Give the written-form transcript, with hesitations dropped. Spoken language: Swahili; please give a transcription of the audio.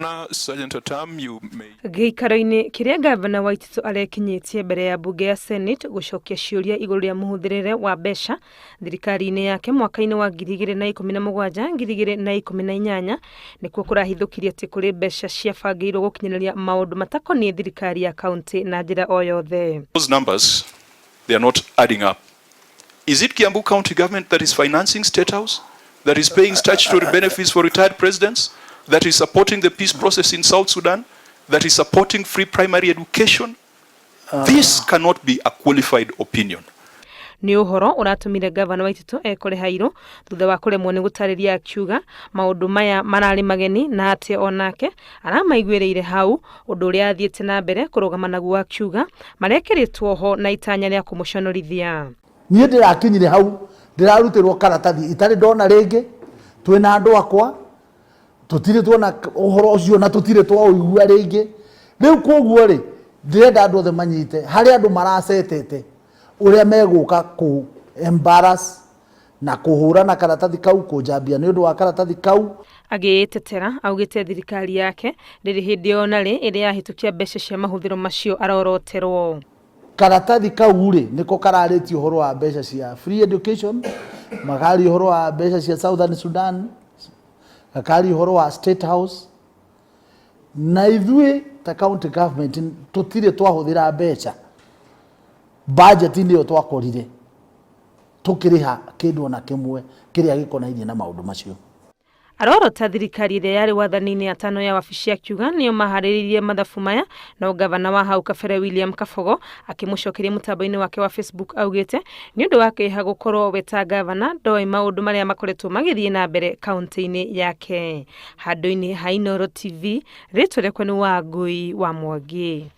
Governor, Sergeant Atam, you may. Giikaro-ini kiria Ngabana Waititu arekinyitie mbere ya bunge ya Senate gucokia ciuria iguru ria muhuthirire wa mbeca thirikari-ini yake mwaka-ini wa 2017 2018 nikuo kurahithukirio ati kuri mbeca ciabangirwo gukinyiriria maundu matakoniĩ thirikari ya county na njira o yothe. Those numbers, they are not adding up. Is it Kiambu County government that is financing State House, that is paying statutory benefits for retired presidents, that is supporting the peace process in South Sudan, that is supporting free primary education? This cannot be a qualified opinion. Ni uhoro uratumire Ngabana Waititu ekore hairu thutha wa kuremwo ni gutariria Akiuga maundu maya marari mageni na ati onake aramaiguireire hau undu uria athiete na mbere kurugama naguo Akiuga marekeritwo ho na itanya ria kumuconorithia. Nie ndirakinyire hau ndirarutirwo karatathi itari ndona ringi twina andu akwa tutire tuona uhoro ucio na tutire twaigua ringi riu koguo ri ndirenda andu othe manyite hari andu maracetete uria meguka ku embarrass na kuhura na karatathi kau kujambia ni undu wa karatathi kau. Agiitetera augite thirikari yake riri hindi ona ri iri yahitukia mbeca cia mahuthiro macio aroroterwo. Karatathi kau ri niko karariti uhoro wa mbeca cia free education, magari uhoro wa mbeca cia Southern Sudan, akari uhoro wa State House, na ithui ta county government tutire twahuthira mbeca budget ni yo twakorire tukiriha kindu na kimwe kiria gikonainie na maundu macio. Arorota thirikari ria yari wathani-ini atano ya wabici ya Akiuga niyo mahariririe mathabu maya na Ngabana wa hau kabere William Kabogo akimucokeria mutambo-ini wake wa Facebook augite ni undu wake ha gukorwo weta Ngabana ndoi maundu maria makoretwo magithie na mbere kaunti-ini yake. Handu-ini ha Inooro TV ritwa rĩakwa ni Wangui wa Mwangi.